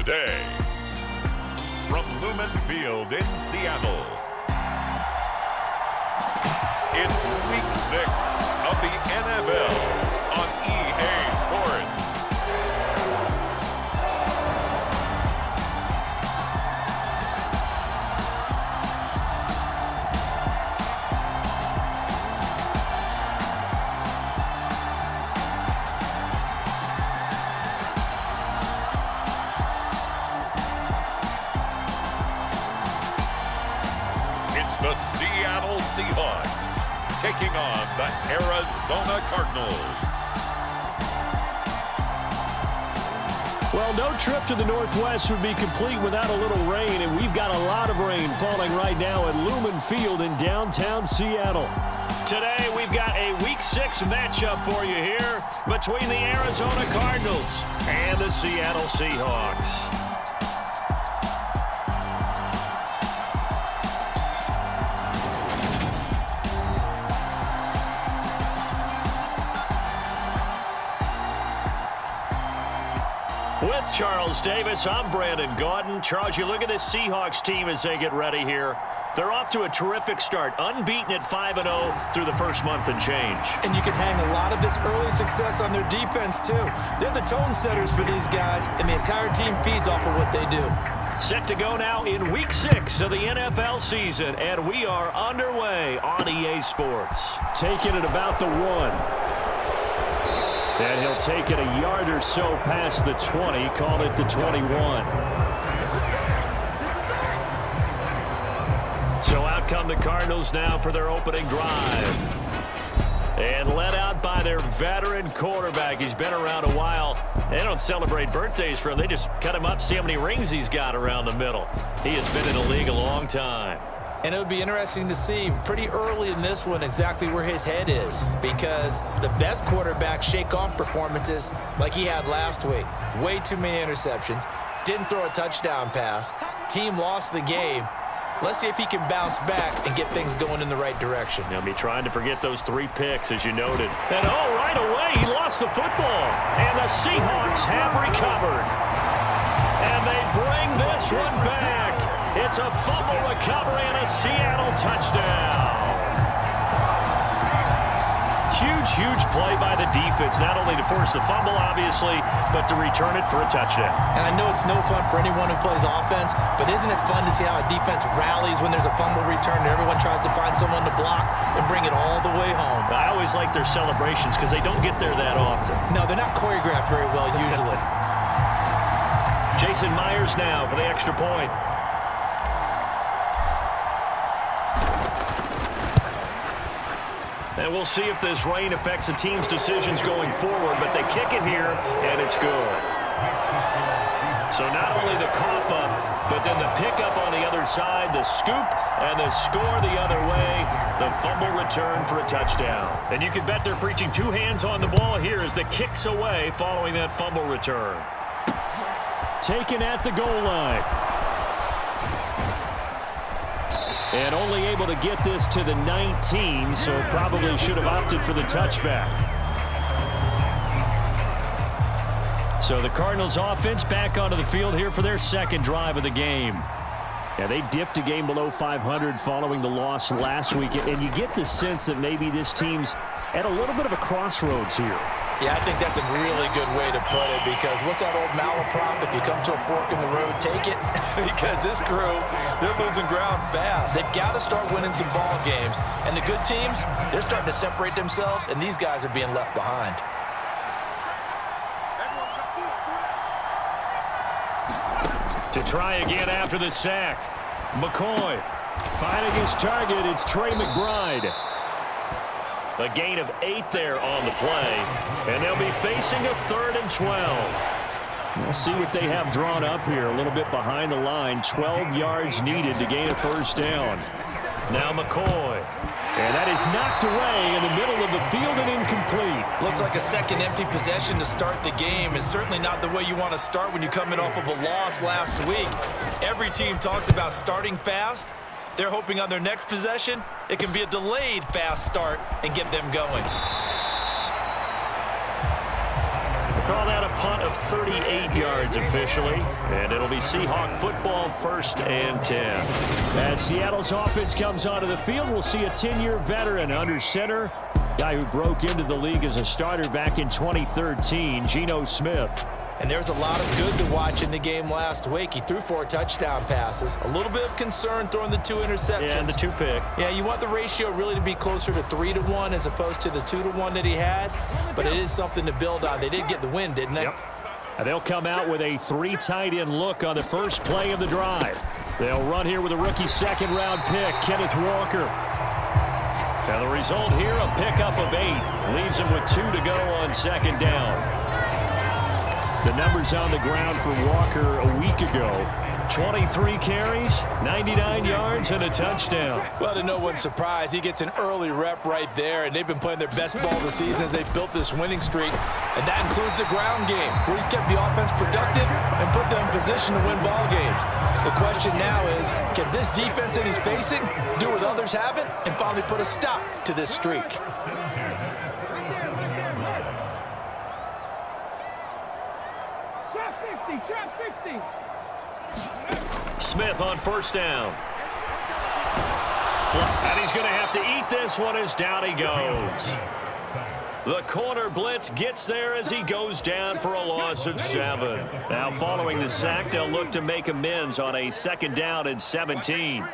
today. From Lumen Field in Seattle, it's Week 6 of the NFL on EA Sports. The Seattle Seahawks taking on the Arizona Cardinals. Well, no trip to the Northwest would be complete without a little rain, and we've got a lot of rain falling right now at Lumen Field in downtown Seattle. Today, we've got a Week 6 matchup for you here between the Arizona Cardinals and the Seattle Seahawks. With Charles Davis, I'm Brandon Gaudin. Charles, you look at this Seahawks team as they get ready here. They're off to a terrific start, unbeaten at 5-0 through the first month and change. And you can hang a lot of this early success on their defense, too. They're the tone setters for these guys, and the entire team feeds off of what they do. Set to go now in Week 6 of the NFL season, and we are underway on EA Sports. Taking it about the 1. And he'll take it a yard or so past the 20, call it the 21. So out come the Cardinals now for their opening drive. And led out by their veteran quarterback. He's been around a while. They don't celebrate birthdays for him. They just cut him up, see how many rings he's got around the middle. He has been in the league a long time. And it would be interesting to see pretty early in this one exactly where his head is, because the best quarterbacks shake off performances like he had last week. Way too many interceptions. Didn't throw a touchdown pass. Team lost the game. Let's see if he can bounce back and get things going in the right direction. He'll be trying to forget those 3 picks, as you noted. And right away, he lost the football. And the Seahawks have recovered. And they bring this one back. It's a fumble recovery and a Seattle touchdown. Huge play by the defense, not only to force the fumble, obviously, but to return it for a touchdown. And I know it's no fun for anyone who plays offense, but isn't it fun to see how a defense rallies when there's a fumble return and everyone tries to find someone to block and bring it all the way home? I always like their celebrations because they don't get there that often. No, they're not choreographed very well usually. Jason Myers now for the extra point. And we'll see if this rain affects the team's decisions going forward, but they kick it here, and it's good. So not only the cough up, but then the pickup on the other side, the scoop, and the score the other way, the fumble return for a touchdown. And you can bet they're preaching 2 hands on the ball here as the kick's away following that fumble return. Taken at the goal line. And only able to get this to the 19, so probably should have opted for the touchback. So the Cardinals offense back onto the field here for their second drive of the game. Yeah, they dipped a game below 500 following the loss last week, and you get the sense that maybe this team's at a little bit of a crossroads here. Yeah, I think that's a really good way to put it, because what's that old malaprop? If you come to a fork in the road, take it. Because this crew, they're losing ground fast. They've got to start winning some ball games. And the good teams, they're starting to separate themselves, and these guys are being left behind. To try again after the sack, McCoy finding his target. It's Trey McBride. A gain of 8 there on the play, and they'll be facing a 3rd and 12. We'll see what they have drawn up here. A little bit behind the line. 12 yards needed to gain a first down. Now McCoy. And that is knocked away in the middle of the field and incomplete. Looks like a second empty possession to start the game, and certainly not the way you want to start when you come in off of a loss last week. Every team talks about starting fast. They're hoping on their next possession, it can be a delayed fast start and get them going. We'll call that a punt of 38 yards officially, and it'll be Seahawk football, 1st and 10. As Seattle's offense comes onto the field, we'll see a 10-year veteran under center, guy who broke into the league as a starter back in 2013, Geno Smith. And there's a lot of good to watch in the game last week. He threw 4 touchdown passes. A little bit of concern throwing the 2 interceptions. Yeah, and the 2 pick. Yeah, you want the ratio really to be closer to 3-to-1 as opposed to the 2-to-1 that he had. But it is something to build on. They did get the win, didn't they? Yep. And they'll come out with a 3 tight end look on the first play of the drive. They'll run here with a rookie 2nd-round pick, Kenneth Walker. Now the result here, a pickup of 8. Leaves him with 2 to go on 2nd down. The numbers on the ground for Walker a week ago. 23 carries, 99 yards, and a touchdown. Well, to no one's surprise, he gets an early rep right there, and they've been playing their best ball this season as they've built this winning streak. And that includes the ground game, where he's kept the offense productive and put them in position to win ball games. The question now is, can this defense that he's facing do what others haven't and finally put a stop to this streak? Smith on 1st down. And he's going to have to eat this one as down he goes. The corner blitz gets there as he goes down for a loss of 7. Now following the sack, they'll look to make amends on a 2nd down and 17.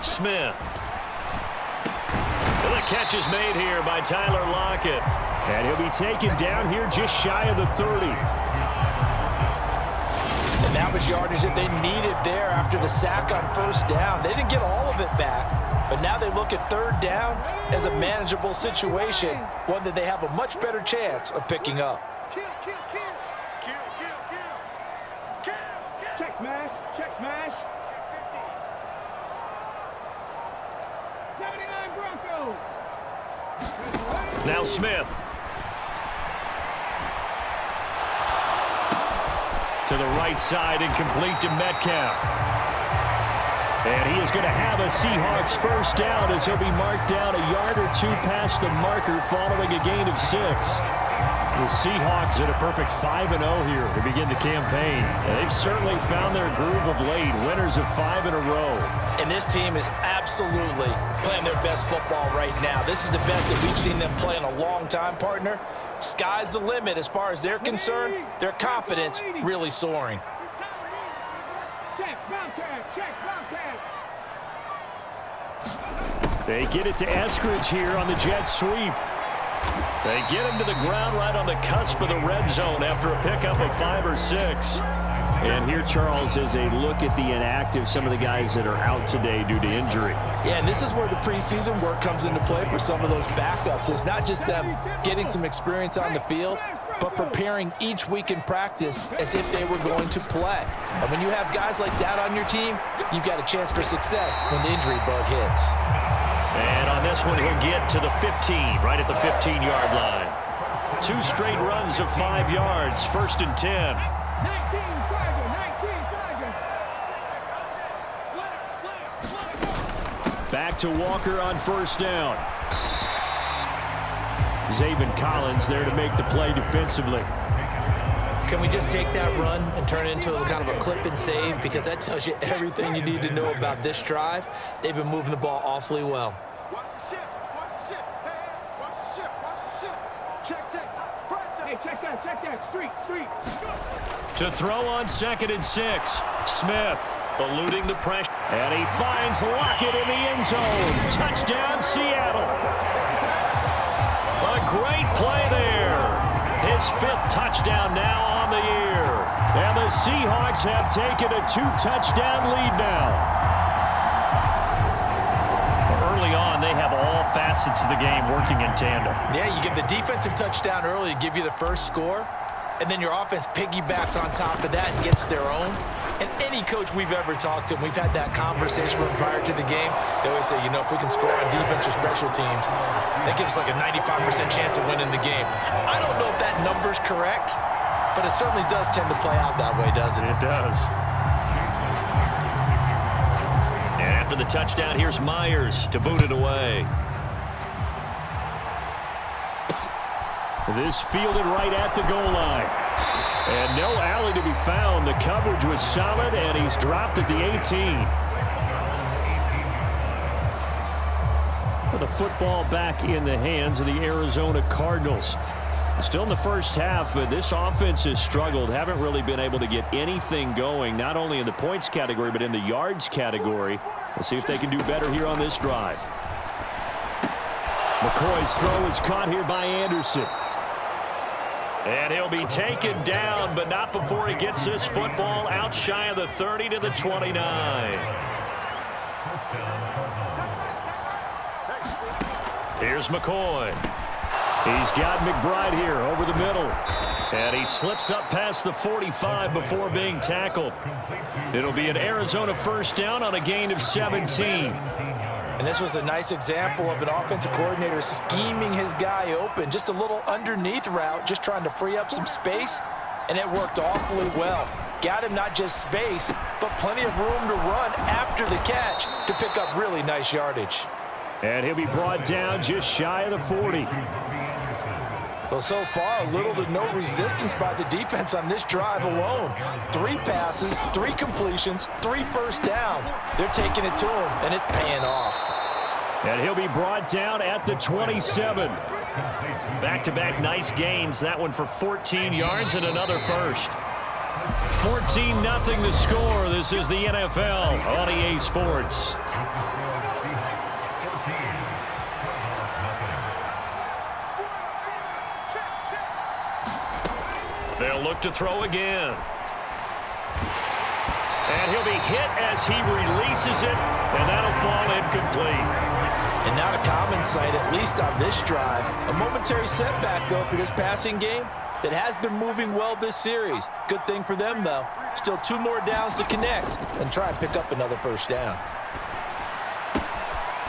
Smith. And the catch is made here by Tyler Lockett. And he'll be taken down here just shy of the 30. And that was yardage that they needed there after the sack on 1st down. They didn't get all of it back, but now they look at 3rd down as a manageable situation, one that they have a much better chance of picking up. Check smash, check smash. 79 Broncos. Now Smith. To the right side and complete to Metcalf. And he is going to have a Seahawks 1st down as he'll be marked down a yard or 2 past the marker following a gain of 6. The Seahawks at a perfect 5-0 here to begin the campaign. And they've certainly found their groove of late, winners of 5 in a row. And this team is absolutely playing their best football right now. This is the best that we've seen them play in a long time, partner. Sky's the limit as far as they're concerned. Their confidence really soaring. They get it to Eskridge here on the jet sweep. They get him to the ground right on the cusp of the red zone after a pickup of 5 or 6. And here, Charles, is a look at the inactive, some of the guys that are out today due to injury. Yeah, and this is where the preseason work comes into play for some of those backups. It's not just them getting some experience on the field, but preparing each week in practice as if they were going to play. And when you have guys like that on your team, you've got a chance for success when the injury bug hits. And on this one, he'll get to the 15, right at the 15-yard line. 2 straight runs of 5 yards, 1st and 10. 19 Back to Walker on 1st down. Zaven Collins there to make the play defensively. Can we just take that run and turn it into a kind of a clip and save? Because that tells you everything you need to know about this drive. They've been moving the ball awfully well. Watch the ship. Watch the ship. Hey, watch the ship. Watch the ship. Check. Hey, check that. Street. To throw on 2nd and 6. Smith eluding the pressure. And he finds Lockett in the end zone. Touchdown, Seattle. A great play there. His 5th touchdown now on the year. And the Seahawks have taken a 2-touchdown lead now. Early on, they have all facets of the game working in tandem. Yeah, you give the defensive touchdown early, give you the first score, and then your offense piggybacks on top of that and gets their own. And any coach we've ever talked to, and we've had that conversation with them prior to the game, they always say, if we can score on defense or special teams, that gives us like a 95% chance of winning the game. I don't know if that number's correct, but it certainly does tend to play out that way, doesn't it? It does. And after the touchdown, here's Myers to boot it away. This fielded right at the goal line. And no alley to be found. The coverage was solid, and he's dropped at the 18. The football back in the hands of the Arizona Cardinals. Still in the first half, but this offense has struggled. Haven't really been able to get anything going, not only in the points category, but in the yards category. We'll see if they can do better here on this drive. McCoy's throw is caught here by Anderson. And he'll be taken down, but not before he gets this football out shy of the 30 to the 29. Here's McCoy. He's got McBride here over the middle. And he slips up past the 45 before being tackled. It'll be an Arizona first down on a gain of 17. And this was a nice example of an offensive coordinator scheming his guy open. Just a little underneath route, just trying to free up some space. And it worked awfully well. Got him not just space, but plenty of room to run after the catch to pick up really nice yardage. And he'll be brought down just shy of the 40. Well, so far, little to no resistance by the defense on this drive alone. 3 passes, 3 completions, 3 first downs. They're taking it to him, and it's paying off. And he'll be brought down at the 27. Back-to-back nice gains. That one for 14 yards and another first. 14-0 the score. This is the NFL on EA Sports. They'll look to throw again. And he'll be hit as he releases it, and that'll fall incomplete. And not a common sight, at least on this drive. A momentary setback, though, for this passing game that has been moving well this series. Good thing for them, though. Still 2 more downs to connect and try and pick up another first down.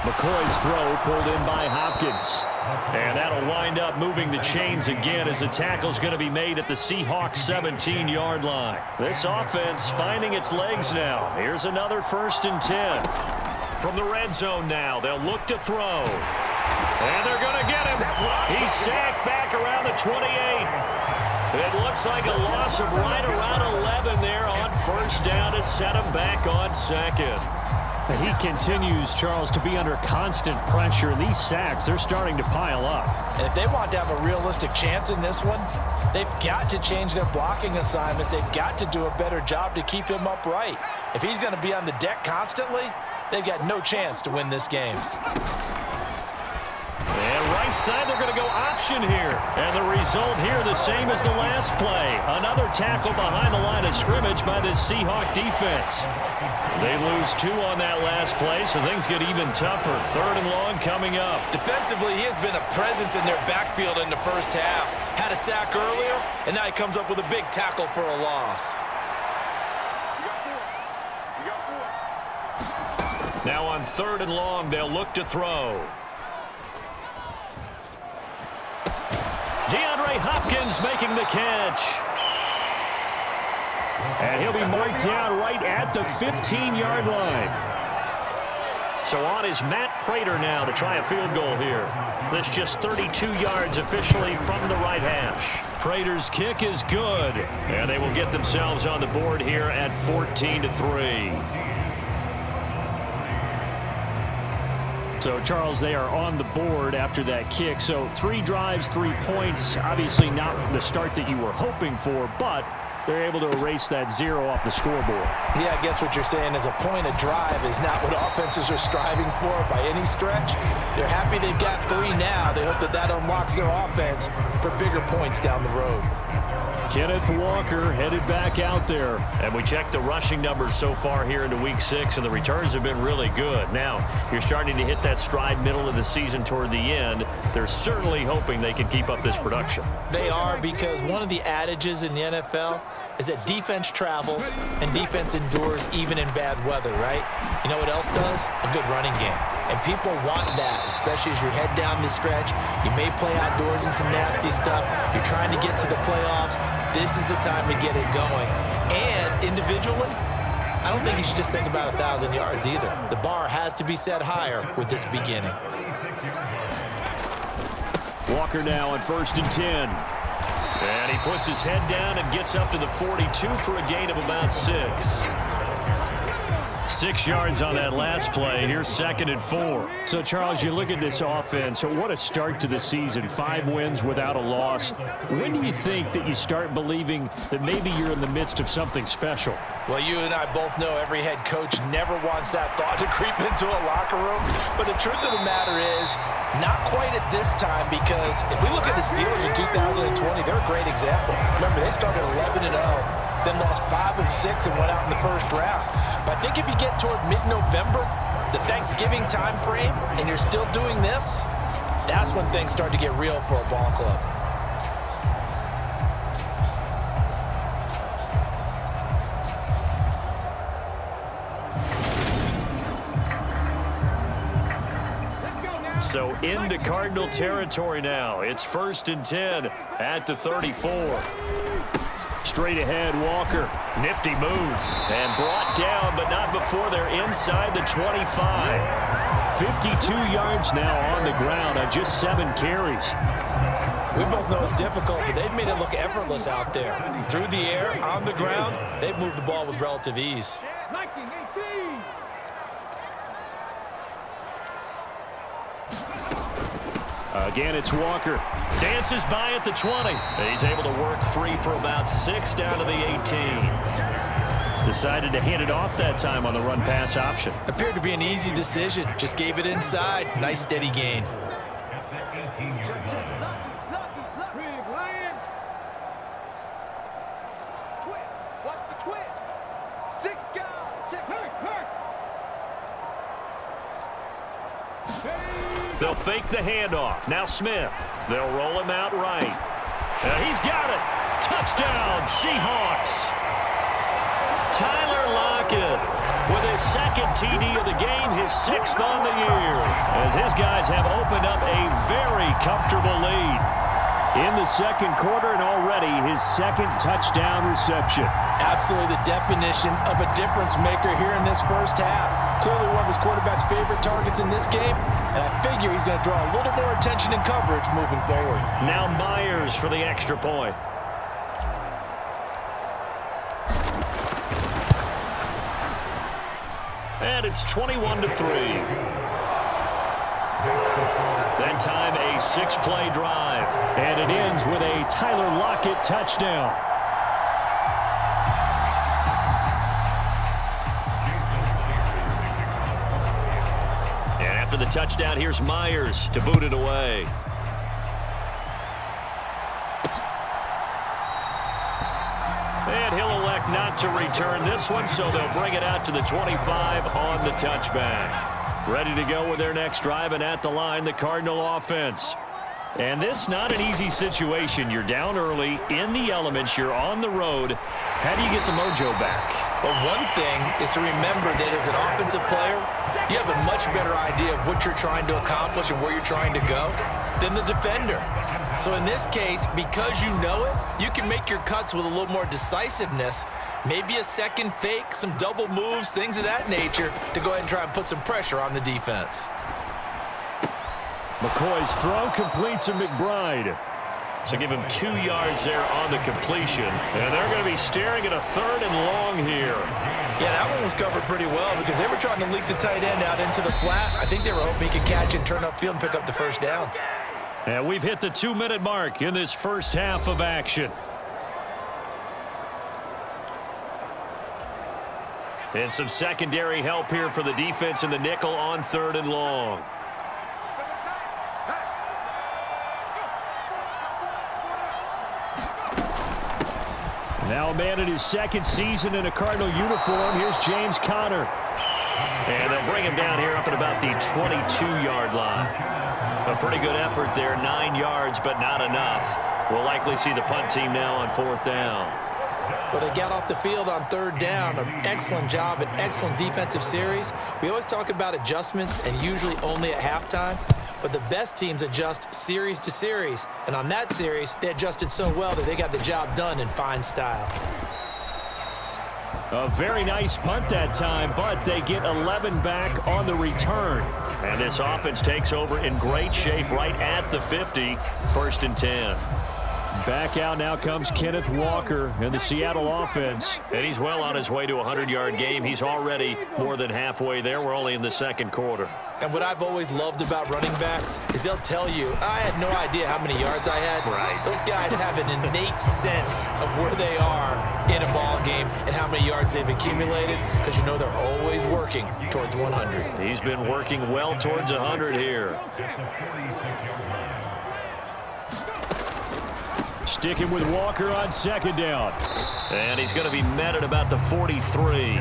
McCoy's throw pulled in by Hopkins. And that'll wind up moving the chains again as the tackle's going to be made at the Seahawks 17-yard line. This offense finding its legs now. Here's another 1st and 10. From the red zone now, they'll look to throw. And they're going to get him. He's sacked back around the 28. It looks like a loss of right around 11 there on 1st down to set him back on 2nd. He continues, Charles, to be under constant pressure. These sacks, they're starting to pile up. And if they want to have a realistic chance in this one, they've got to change their blocking assignments. They've got to do a better job to keep him upright. If he's going to be on the deck constantly, they've got no chance to win this game. And right side, they're going to go option here. And the result here, the same as the last play. Another tackle behind the line of scrimmage by the Seahawk defense. They lose 2 on that last play, so things get even tougher. 3rd and long coming up. Defensively, he has been a presence in their backfield in the first half. Had a sack earlier, and now he comes up with a big tackle for a loss. Now on 3rd and long, they'll look to throw. DeAndre Hopkins making the catch. And he'll be marked down right at the 15-yard line. So on is Matt Prater now to try a field goal here. That's just 32 yards officially from the right hash. Prater's kick is good. And they will get themselves on the board here at 14-3. So, Charles, they are on the board after that kick. So 3 drives, 3 points. Obviously not the start that you were hoping for, but they're able to erase that 0 off the scoreboard. Yeah, I guess what you're saying is a point of drive is not what offenses are striving for by any stretch. They're happy they've got 3 now. They hope that that unlocks their offense for bigger points down the road. Kenneth Walker headed back out there. And we checked the rushing numbers so far here into Week 6, and the returns have been really good. Now, you're starting to hit that stride middle of the season toward the end. They're certainly hoping they can keep up this production. They are, because one of the adages in the NFL is that defense travels and defense endures even in bad weather, right? You know what else does? A good running game. And people want that, especially as you head down the stretch. You may play outdoors in some nasty stuff. You're trying to get to the playoffs. This is the time to get it going. And individually, I don't think you should just think about 1,000 yards either. The bar has to be set higher with this beginning. Walker now on 1st and 10. And he puts his head down and gets up to the 42 for a gain of about 6. 6 yards on that last play. Here's 2nd and 4. So, Charles, you look at this offense. What a start to the season. 5 wins without a loss. When do you think that you start believing that maybe you're in the midst of something special? Well, you and I both know every head coach never wants that thought to creep into a locker room. But the truth of the matter is, not quite at this time, because if we look at the Steelers in 2020, they're a great example. Remember, they started 11-0, then lost 5-6 and went out in the first round. But I think if you get toward mid-November, the Thanksgiving time frame, and you're still doing this, that's when things start to get real for a ball club. So into Cardinal territory now. It's 1st and 10 at the 34. Straight ahead, Walker. Nifty move. And brought down, but not before they're inside the 25. 52 yards now on the ground on just 7 carries. We both know it's difficult, but they've made it look effortless out there. Through the air, on the ground, they've moved the ball with relative ease. 19-18. Again, it's Walker. Dances by at the 20. He's able to work free for about 6 down to the 18. Decided to hand it off that time on the run-pass option. Appeared to be an easy decision. Just gave it inside. Nice steady gain. Big Lion. Quit. Watch the quits. 6 guys. Check. Hurt. They'll fake the handoff. Now Smith. They'll roll him out right. He's got it. Touchdown, Seahawks. Tyler Lockett with his 2nd TD of the game, his 6th on the year, as his guys have opened up a very comfortable lead. In the 2nd quarter and already his 2nd touchdown reception. Absolutely the definition of a difference maker here in this first half. Clearly one of his quarterback's favorite targets in this game, and I figure he's going to draw a little more attention and coverage moving forward. Now Myers for the extra point. And it's 21-3. That time a 6-play drive. And it ends with a Tyler Lockett touchdown. And after the touchdown, here's Myers to boot it away. And he'll elect not to return this one, so they'll bring it out to the 25 on the touchback. Ready to go with their next drive, and at the line, the Cardinal offense. And this not an easy situation. You're down early, in the elements, you're on the road. How do you get the mojo back? Well, one thing is to remember that as an offensive player, you have a much better idea of what you're trying to accomplish and where you're trying to go than the defender. So in this case, because you know it, you can make your cuts with a little more decisiveness, maybe a second fake, some double moves, things of that nature, to go ahead and try and put some pressure on the defense. McCoy's throw complete to McBride. So give him 2 yards there on the completion. And they're going to be staring at a 3rd and long here. Yeah, that one was covered pretty well because they were trying to leak the tight end out into the flat. I think they were hoping he could catch and turn upfield and pick up the first down. And we've hit the 2-minute mark in this first half of action. And some secondary help here for the defense in the nickel on 3rd and long. Now a man in his 2nd season in a Cardinal uniform. Here's James Conner. And they'll bring him down here up at about the 22-yard line. A pretty good effort there, 9 yards, but not enough. We'll likely see the punt team now on 4th down. Well, they got off the field on 3rd down. An excellent job, an excellent defensive series. We always talk about adjustments and usually only at halftime. But the best teams adjust series to series. And on that series, they adjusted so well that they got the job done in fine style. A very nice punt that time, but they get 11 back on the return. And this offense takes over in great shape right at the 50, 1st and 10. Back out now comes Kenneth Walker in the Seattle offense. And he's well on his way to a 100-yard game. He's already more than halfway there. We're only in the 2nd quarter. And what I've always loved about running backs is they'll tell you, I had no idea how many yards I had. Right. Those guys have an innate sense of where they are in a ball game and how many yards they've accumulated, because you know they're always working towards 100. He's been working well towards 100 here. Sticking with Walker on 2nd down. And he's going to be met at about the 43.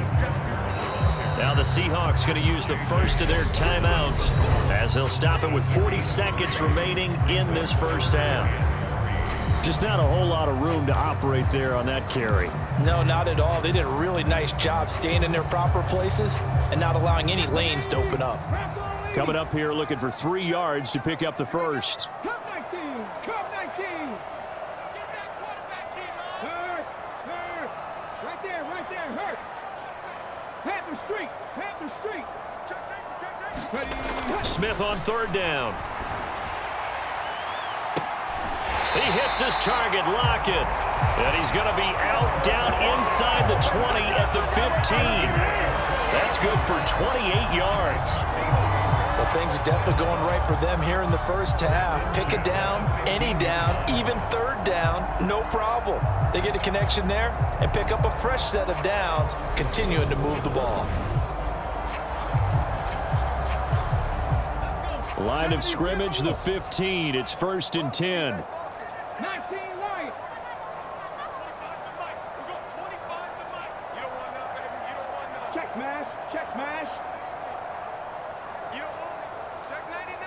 Now the Seahawks going to use the first of their timeouts as they'll stop it with 40 seconds remaining in this first half. Just not a whole lot of room to operate there on that carry. No, not at all. They did a really nice job staying in their proper places and not allowing any lanes to open up. Coming up here looking for 3 yards to pick up the first. Come 19! Come 19! Hurt! Hurt! Right there, hurt! Panther Street! Panther Street! Ready! Smith on 3rd down. He hits his target, Lockett. And he's going to be out down inside the 20 at the 15. That's good for 28 yards. Well, things are definitely going right for them here in the first half. Pick a down, any down, even 3rd down, no problem. They get a connection there and pick up a fresh set of downs, continuing to move the ball. Line of scrimmage, the 15. It's 1st and 10. 19 right! Check smash! Check smash! Check 99.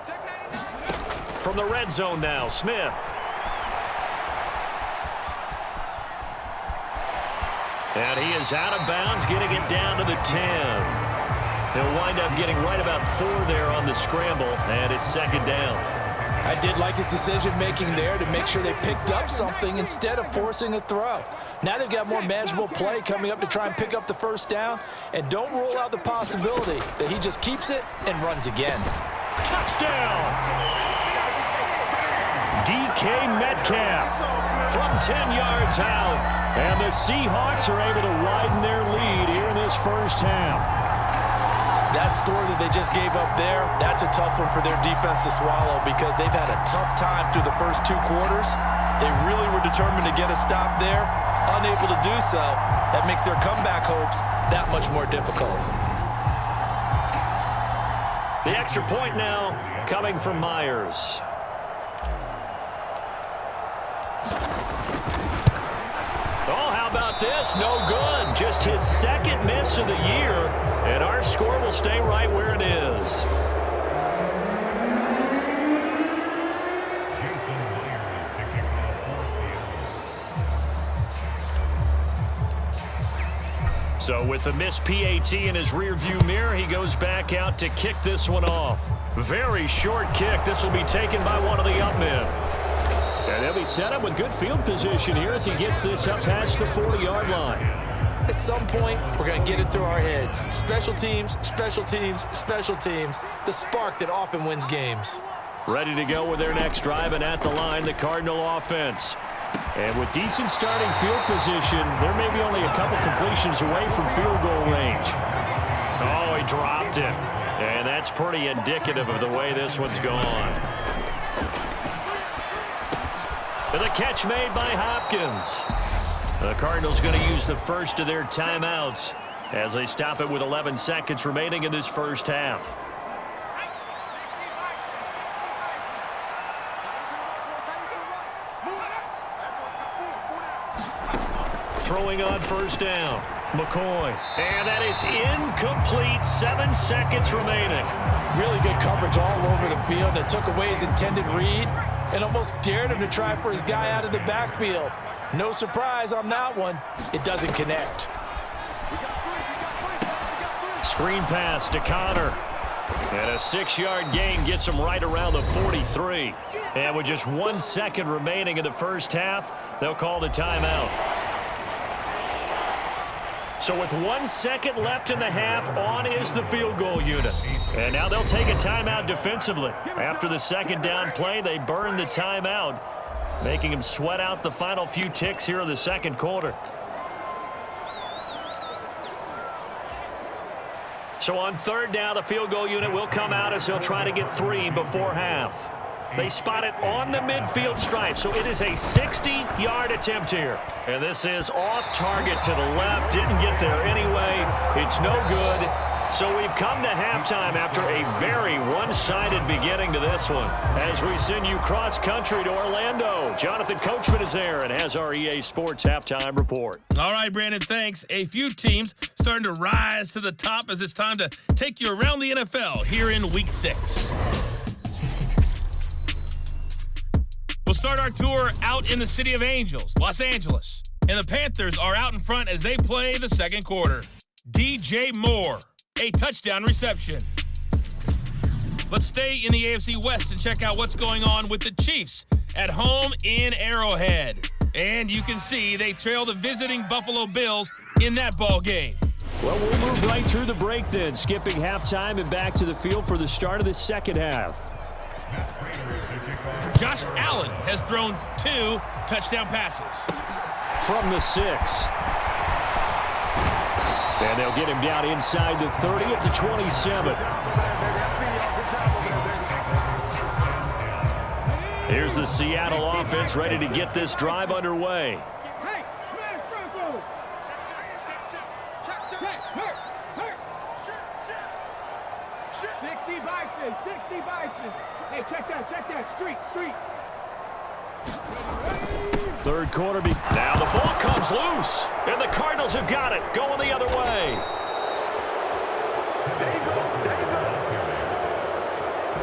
Check 99. From the red zone now, Smith. And he is out of bounds, getting it down to the 10. He'll wind up getting right about 4 there on the scramble, and it's 2nd down. I did like his decision-making there to make sure they picked up something instead of forcing a throw. Now they've got more manageable play coming up to try and pick up the first down, and don't rule out the possibility that he just keeps it and runs again. Touchdown! DK Metcalf from 10 yards out. And the Seahawks are able to widen their lead here in this first half. That score that they just gave up there, that's a tough one for their defense to swallow because they've had a tough time through the first 2 quarters. They really were determined to get a stop there, unable to do so. That makes their comeback hopes that much more difficult. The extra point now coming from Myers. Oh, how about this? No good. Just his 2nd miss of the year, and our score will stay right where it is. So with the missed PAT in his rearview mirror, he goes back out to kick this one off. Very short kick. This will be taken by one of the up men. And he'll be set up with good field position here as he gets this up past the 40-yard line. At some point, we're going to get it through our heads. Special teams, special teams, special teams. The spark that often wins games. Ready to go with their next drive, and at the line, the Cardinal offense. And with decent starting field position, there may be only a couple completions away from field goal range. Oh, he dropped it. And that's pretty indicative of the way this one's gone. And the catch made by Hopkins. The Cardinals going to use the first of their timeouts as they stop it with 11 seconds remaining in this first half. Throwing on first down, McCoy. And that is incomplete. 7 seconds remaining. Really good coverage all over the field. It took away his intended read and almost dared him to try for his guy out of the backfield. No surprise on that one. It doesn't connect. Screen pass to Connor. And a 6-yard gain gets him right around the 43. And with just 1 second remaining in the first half, they'll call the timeout. So with 1 second left in the half, on is the field goal unit. And now they'll take a timeout defensively. After the second down play, they burn the timeout, making them sweat out the final few ticks here in the second quarter. So on third down, the field goal unit will come out as they'll try to get 3 before half. They spot it on the midfield stripe, so it is a 60-yard attempt here. And this is off target to the left. Didn't get there anyway. It's no good. So we've come to halftime after a very one-sided beginning to this one. As we send you cross-country to Orlando, Jonathan Coachman is there and has our EA Sports halftime report. All right, Brandon, thanks. A few teams starting to rise to the top as it's time to take you around the NFL here in Week 6. We'll start our tour out in the City of Angels, Los Angeles. And the Panthers are out in front as they play the second quarter. DJ Moore, a touchdown reception. Let's stay in the AFC West and check out what's going on with the Chiefs at home in Arrowhead. And you can see they trail the visiting Buffalo Bills in that ball game. Well, we'll move right through the break then, skipping halftime and back to the field for the start of the second half. Josh Allen has thrown 2 touchdown passes. From the 6. And they'll get him down inside the 30 at the 27. Here's the Seattle offense ready to get this drive underway. Hey, man, Franco! 60 Bison, 60 Bison. Hey, check that, street. Third quarter. Now the ball comes loose, and the Cardinals have got it, going the other way.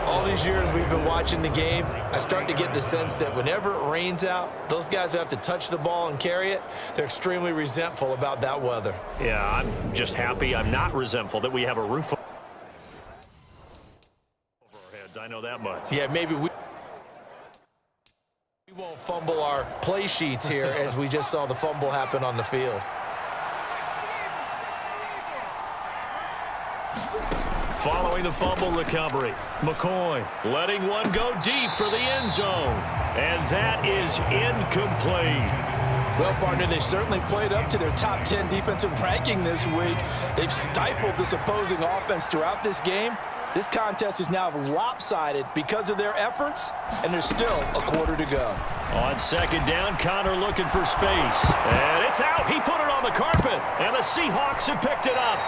All these years we've been watching the game, I start to get the sense that whenever it rains out, those guys who have to touch the ball and carry it, they're extremely resentful about that weather. Yeah, I'm just happy I'm not resentful that we have a roof over our heads. I know that much. Yeah, maybe we won't fumble our play sheets here as we just saw the fumble happen on the field. Following the fumble recovery, McCoy letting one go deep for the end zone. And that is incomplete. Well, partner, they've certainly played up to their top 10 defensive ranking this week. They've stifled this opposing offense throughout this game. This contest is now lopsided because of their efforts, and there's still a quarter to go. On second down, Connor looking for space. And it's out. He put it on the carpet, and the Seahawks have picked it up.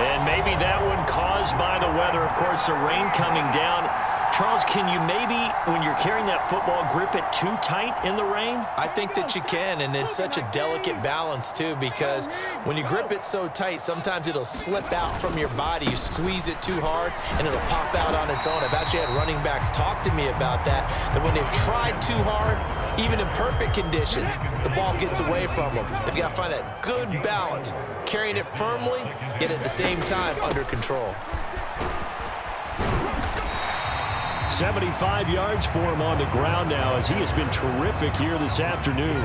And maybe that one caused by the weather. Of course, the rain coming down. Charles, can you maybe, when you're carrying that football, grip it too tight in the rain? I think that you can, and it's such a delicate balance, too, because when you grip it so tight, sometimes it'll slip out from your body. You squeeze it too hard, and it'll pop out on its own. I've actually had running backs talk to me about that when they've tried too hard, even in perfect conditions, the ball gets away from them. They've got to find that good balance, carrying it firmly, yet at the same time under control. 75 yards for him on the ground now as he has been terrific here this afternoon.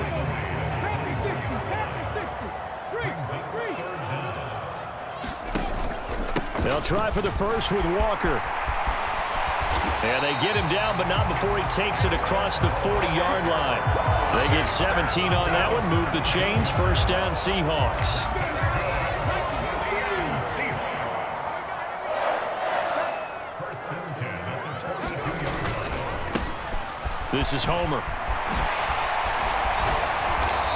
They'll try for the first with Walker. And they get him down, but not before he takes it across the 40-yard line. They get 17 on that one, move the chains, first down Seahawks. This is Homer.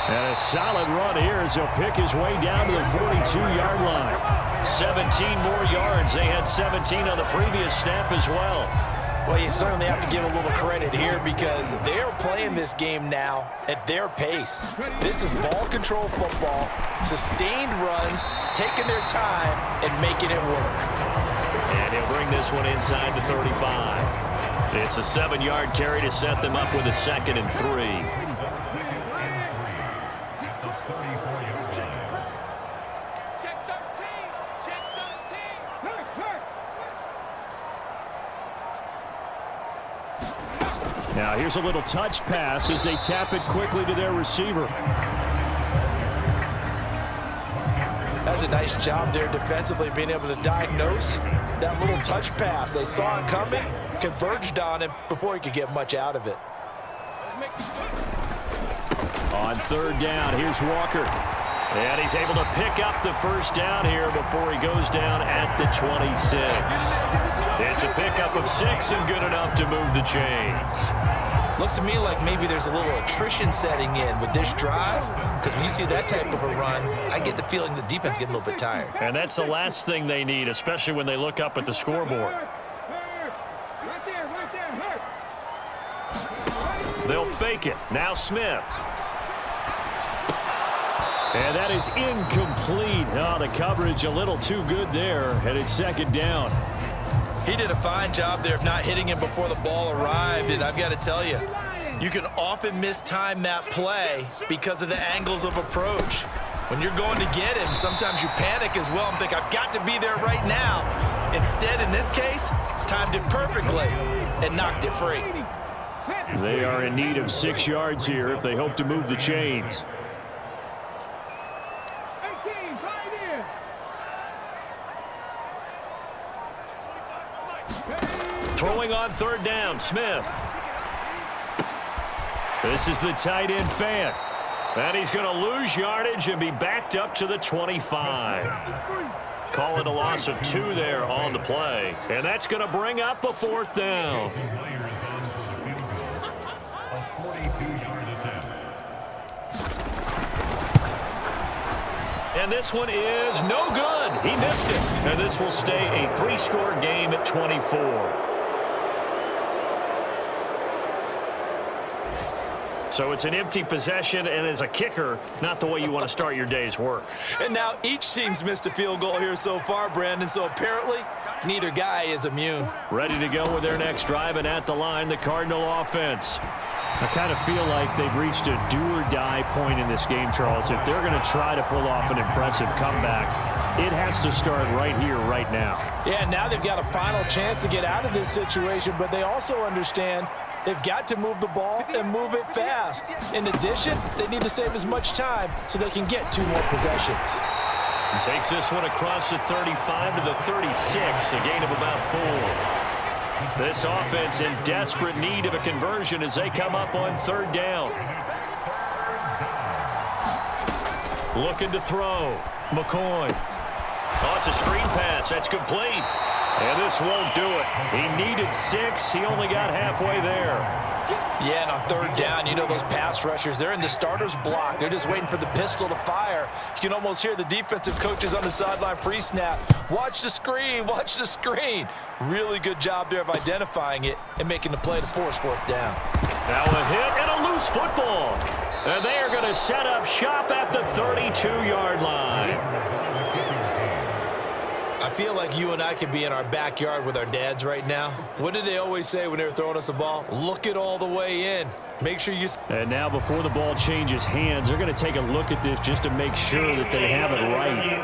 And a solid run here as he'll pick his way down to the 42-yard line. 17 more yards. They had 17 on the previous snap as well. Well, you certainly have to give a little credit here because they're playing this game now at their pace. This is ball control football, sustained runs, taking their time and making it work. And he'll bring this one inside the 35. It's a 7-yard carry to set them up with a 2nd and 3. Now here's a little touch pass as they tap it quickly to their receiver. That's a nice job there defensively, being able to diagnose that little touch pass. They saw it coming, converged on him before he could get much out of it. On third down, here's Walker. And he's able to pick up the first down here before he goes down at the 26. It's a pickup of 6 and good enough to move the chains. Looks to me like maybe there's a little attrition setting in with this drive, because when you see that type of a run, I get the feeling the defense getting a little bit tired. And that's the last thing they need, especially when they look up at the scoreboard. They'll fake it. Now Smith. And that is incomplete. Oh, the coverage a little too good there, and it's second down. He did a fine job there of not hitting him before the ball arrived, and I've got to tell you, you can often mistime that play because of the angles of approach. When you're going to get him, sometimes you panic as well and think, I've got to be there right now. Instead, in this case, timed it perfectly and knocked it free. They are in need of 6 yards here if they hope to move the chains. Throwing on third down, Smith. This is the tight end fan. And he's going to lose yardage and be backed up to the 25. Call it a loss of 2 there on the play. And that's going to bring up a 4th down. And this one is no good. He missed it. And this will stay a 3-score game at 24. So it's an empty possession, and as a kicker, not the way you want to start your day's work. And now each team's missed a field goal here so far, Brandon, so apparently neither guy is immune. Ready to go with their next drive, and at the line, the Cardinal offense. I kind of feel like they've reached a do-or-die point in this game, Charles. If they're going to try to pull off an impressive comeback, it has to start right here, right now. Yeah, now they've got a final chance to get out of this situation, but they also understand they've got to move the ball and move it fast. In addition, they need to save as much time so they can get 2 more possessions. And takes this one across the 35 to the 36, a gain of about 4. This offense in desperate need of a conversion as they come up on third down. Looking to throw. McCoy. Oh, it's a screen pass. That's complete. And this won't do it. He needed 6. He only got halfway there. Yeah, and on third down, you know those pass rushers, they're in the starter's block. They're just waiting for the pistol to fire. You can almost hear the defensive coaches on the sideline pre-snap. Watch the screen, watch the screen. Really good job there of identifying it and making the play to force 4th down. Now a hit and a loose football. And they are going to set up shop at the 32-yard line. I feel like you and I could be in our backyard with our dads right now. What did they always say when they were throwing us the ball? Look it all the way in. Make sure you... And now before the ball changes hands, they're going to take a look at this just to make sure that they have it right.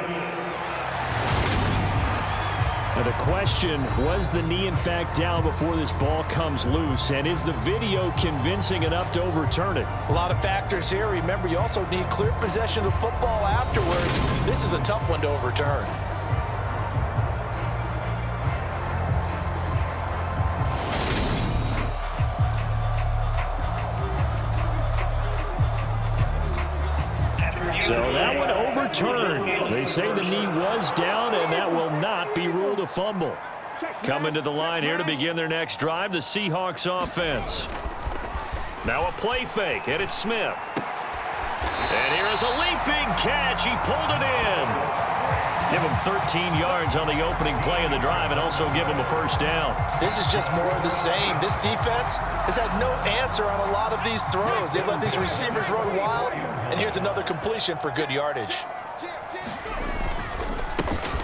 Now the question, was the knee in fact down before this ball comes loose? And is the video convincing enough to overturn it? A lot of factors here. Remember, you also need clear possession of the football afterwards. This is a tough one to overturn. So that one overturned. They say the knee was down, and that will not be ruled a fumble. Coming to the line here to begin their next drive, the Seahawks offense. Now a play fake, and it's Smith. And here is a leaping catch. He pulled it in. Give him 13 yards on the opening play of the drive and also give him a first down. This is just more of the same. This defense has had no answer on a lot of these throws. They've let these receivers run wild, and here's another completion for good yardage.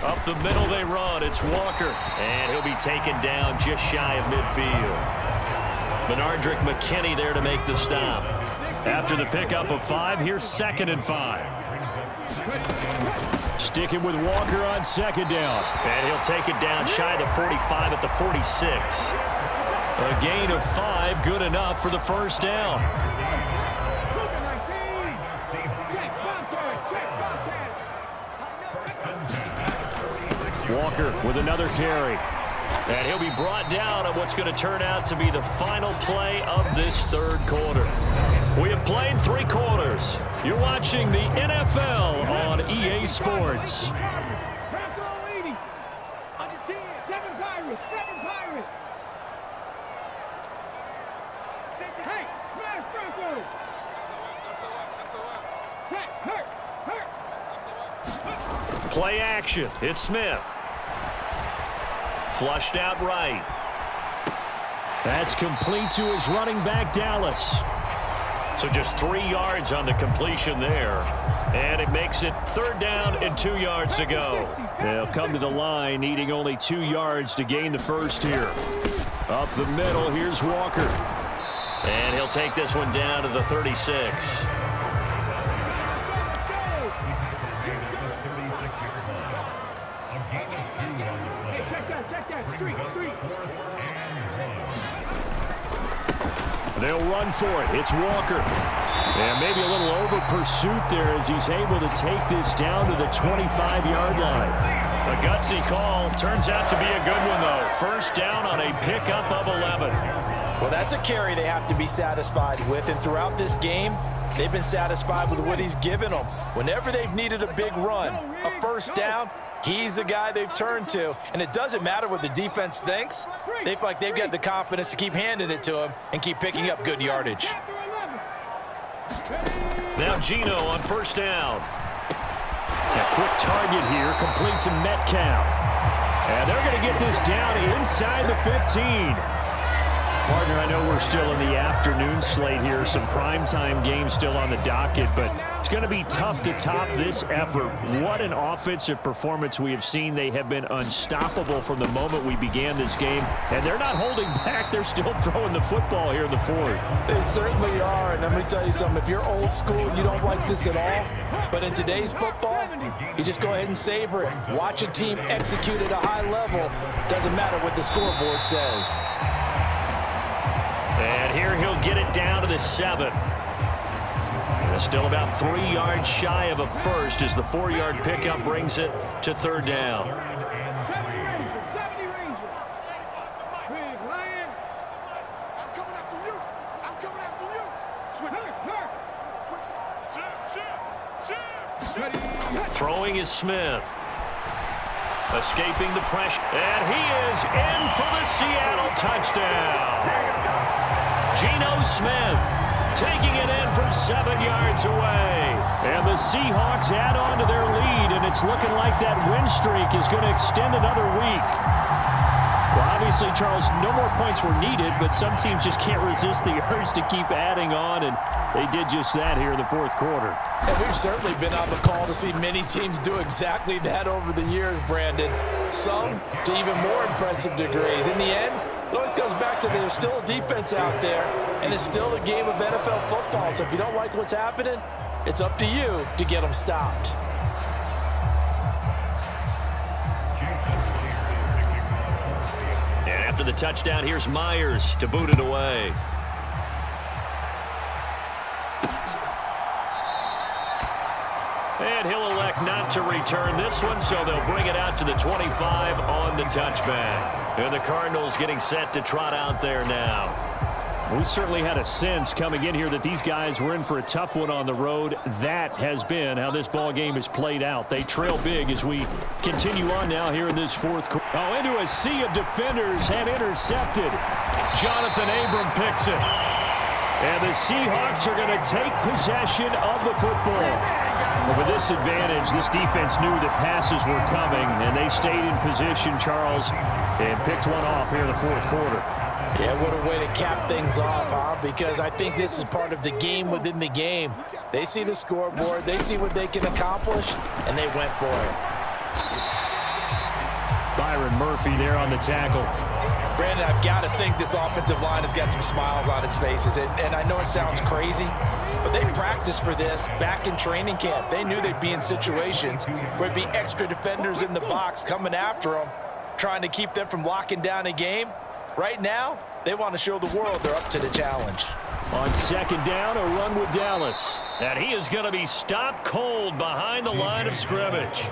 Up the middle they run. It's Walker. And he'll be taken down just shy of midfield. Benardrick McKinney there to make the stop. After the pickup of 5, here's 2nd and 5. Sticking with Walker on 2nd down. And he'll take it down shy of the 45 at the 46. A gain of 5, good enough for the first down. Walker with another carry. And he'll be brought down on what's going to turn out to be the final play of this third quarter. We have played 3 quarters. You're watching the NFL on EA Sports. Play action. It's Smith. Flushed out right. That's complete to his running back, Dallas. So just 3 yards on the completion there. And it makes it 3rd down and 2 yards to go. They'll come to the line needing only 2 yards to gain the first here. Up the middle, here's Walker. And he'll take this one down to the 36. They'll run for it. It's Walker. And maybe a little over pursuit there as he's able to take this down to the 25-yard line. A gutsy call. Turns out to be a good one, though. First down on a pickup of 11. Well, that's a carry they have to be satisfied with. And throughout this game, they've been satisfied with what he's given them. Whenever they've needed a big run, a first down, he's the guy they've turned to. And it doesn't matter what the defense thinks. They feel like they've got the confidence to keep handing it to him and keep picking up good yardage. Now Gino on first down. A quick target here, complete to Metcalf. And they're going to get this down inside the 15. Partner, I know we're still in the afternoon slate here. Some primetime games still on the docket, but it's going to be tough to top this effort. What an offensive performance we have seen. They have been unstoppable from the moment we began this game, and they're not holding back. They're still throwing the football here in the 4th. They certainly are, and let me tell you something. If you're old school, you don't like this at all. But in today's football, you just go ahead and savor it. Watch a team execute at a high level. Doesn't matter what the scoreboard says. And here he'll get it down to the 7. And still about 3 yards shy of a first as the 4-yard pickup brings it to 3rd down. Throwing is Smith. Escaping the pressure. And he is in for the Seattle touchdown. Geno Smith taking it in from 7 yards away. And the Seahawks add on to their lead, and it's looking like that win streak is going to extend another week. Well, obviously, Charles, no more points were needed, but some teams just can't resist the urge to keep adding on, and they did just that here in the 4th quarter. And we've certainly been on the call to see many teams do exactly that over the years, Brandon. Some to even more impressive degrees. In the end, it always goes back to there's still a defense out there, and it's still a game of NFL football. So if you don't like what's happening, it's up to you to get them stopped. And after the touchdown, here's Myers to boot it away. And he'll elect not to return this one, so they'll bring it out to the 25 on the touchback. And the Cardinals getting set to trot out there now. We certainly had a sense coming in here that these guys were in for a tough one on the road. That has been how this ball game has played out. They trail big as we continue on now here in this 4th quarter. Oh, into a sea of defenders and intercepted. Jonathan Abram picks it. And the Seahawks are going to take possession of the football. But with this advantage, this defense knew that passes were coming, and they stayed in position, Charles, and picked one off here in the 4th quarter. Yeah, what a way to cap things off, huh? Because I think this is part of the game within the game. They see the scoreboard, they see what they can accomplish, and they went for it. Byron Murphy there on the tackle. Brandon, I've got to think this offensive line has got some smiles on its faces. And I know it sounds crazy, but they practiced for this back in training camp. They knew they'd be in situations where it'd be extra defenders in the box coming after them, trying to keep them from locking down a game. Right now, They want to show the world they're up to the challenge. On second down, a run with Dallas. And he is going to be stopped cold behind the line of scrimmage.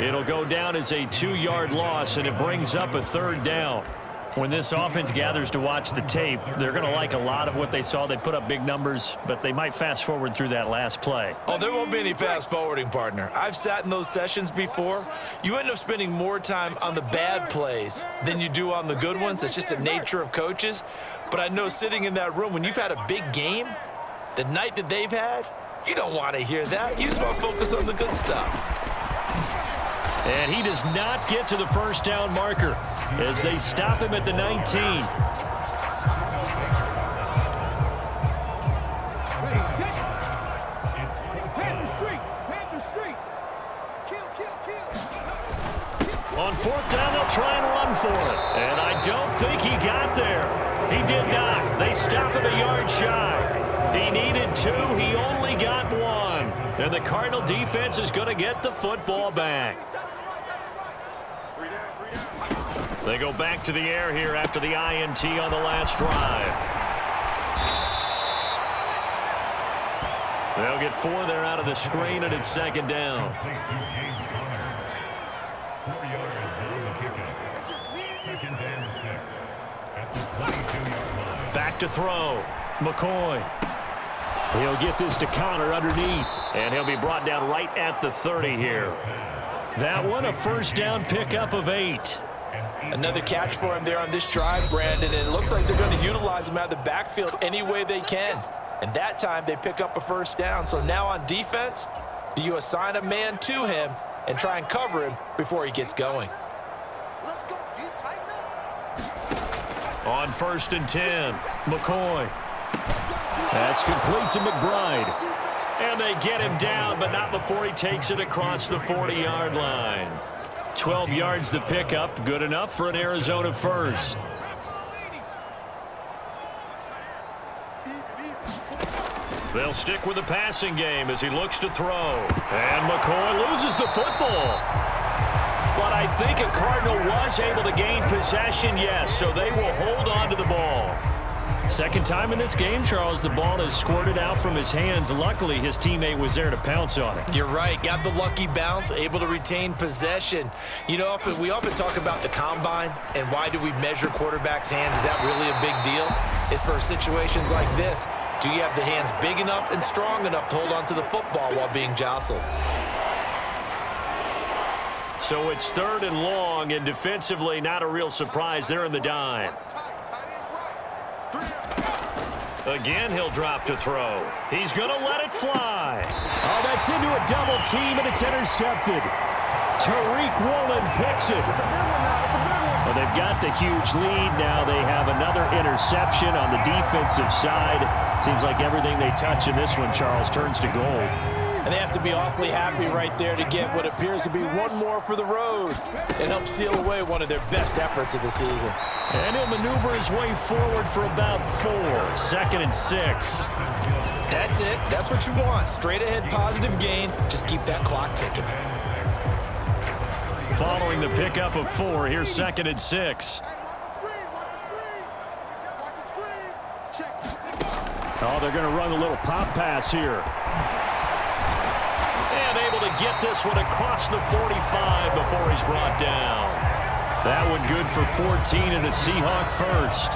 It'll go down as a 2-yard loss, and it brings up a third down. When this offense gathers to watch the tape, they're going to like a lot of what they saw. They put up big numbers, but they might fast forward through that last play. Oh, there won't be any fast forwarding, partner. I've sat in those sessions before. You end up spending more time on the bad plays than you do on the good ones. It's just the nature of coaches. But I know sitting in that room, when you've had a big game, the night that they've had, you don't want to hear that. You just want to focus on the good stuff. And he does not get to the first down marker as they stop him at the 19. On fourth down, they'll try and run for it. And I don't think he got there. He did not. They stop him a yard shy. He needed 2. He only got 1. And the Cardinal defense is going to get the football back. They go back to the air here after the INT on the last drive. They'll get 4 there out of the screen, and it's second down. Back to throw. McCoy. He'll get this to Connor underneath, and he'll be brought down right at the 30 here. That one a first down pickup of 8. Another catch for him there on this drive, Brandon, and it looks like they're going to utilize him out of the backfield any way they can. And that time they pick up a first down. So now on defense, do you assign a man to him and try and cover him before he gets going? Let's go. You tighten up. On 1st and 10, McCoy. That's complete to McBride. And they get him down, but not before he takes it across the 40-yard line. 12 yards to pick up, good enough for an Arizona first. They'll stick with the passing game as he looks to throw. And McCoy loses the football. But I think a Cardinal was able to gain possession, yes, so they will hold on to the ball. Second time in this game, Charles, the ball has squirted out from his hands. Luckily, his teammate was there to pounce on it. You're right. Got the lucky bounce, able to retain possession. You know, we often talk about the combine and why do we measure quarterbacks' hands. Is that really a big deal? It's for situations like this. Do you have the hands big enough and strong enough to hold on to the football while being jostled? So it's 3rd and long, and defensively, not a real surprise. They're in the dime. Again, he'll drop to throw. He's going to let it fly. Oh, that's into a double team, and it's intercepted. Tariq Woolen picks it. Well, they've got the huge lead. Now they have another interception on the defensive side. Seems like everything they touch in this one, Charles, turns to gold. And they have to be awfully happy right there to get what appears to be one more for the road and help seal away one of their best efforts of the season. And he'll maneuver his way forward for about 4. 2nd and 6. That's it. That's what you want. Straight ahead positive gain. Just keep that clock ticking. Following the pickup of 4, here's 2nd and 6. Oh, they're going to run a little pop pass here. And able to get this one across the 45 before he's brought down. That one good for 14 and a Seahawk first.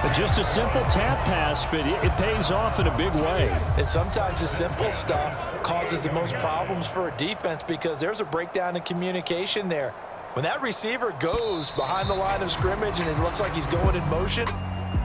But just a simple tap pass, but it pays off in a big way. And sometimes the simple stuff causes the most problems for a defense because there's a breakdown in communication there. When that receiver goes behind the line of scrimmage and it looks like he's going in motion,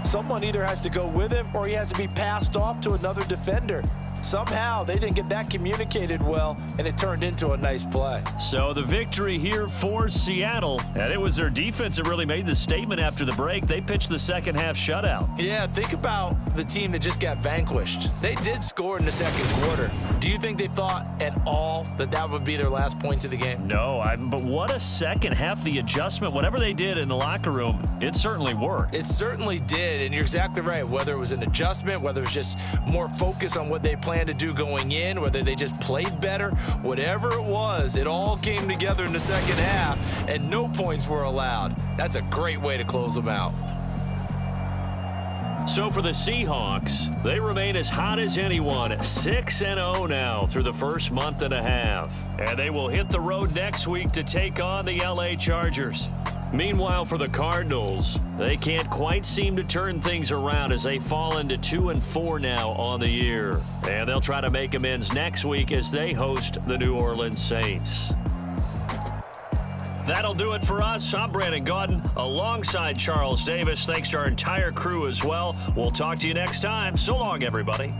someone either has to go with him or he has to be passed off to another defender. Somehow they didn't get that communicated well, and it turned into a nice play. So the victory here for Seattle, and it was their defense that really made the statement after the break. They pitched the second half shutout. Yeah, think about the team that just got vanquished. They did score in the second quarter. Do you think they thought at all that that would be their last points of the game? No, but what a second half. The adjustment, whatever they did in the locker room, it certainly worked. It certainly did, and you're exactly right. Whether it was an adjustment, whether it was just more focus on what they planned to do going in, whether they just played better, whatever it was, it all came together in the second half, and no points were allowed. That's a great way to close them out. So for the Seahawks, they remain as hot as anyone, 6-0 now through the first month and a half. And they will hit the road next week to take on the LA Chargers. Meanwhile, for the Cardinals, they can't quite seem to turn things around as they fall into 2-4 now on the year. And they'll try to make amends next week as they host the New Orleans Saints. That'll do it for us. I'm Brandon Gaudin alongside Charles Davis. Thanks to our entire crew as well. We'll talk to you next time. So long, everybody.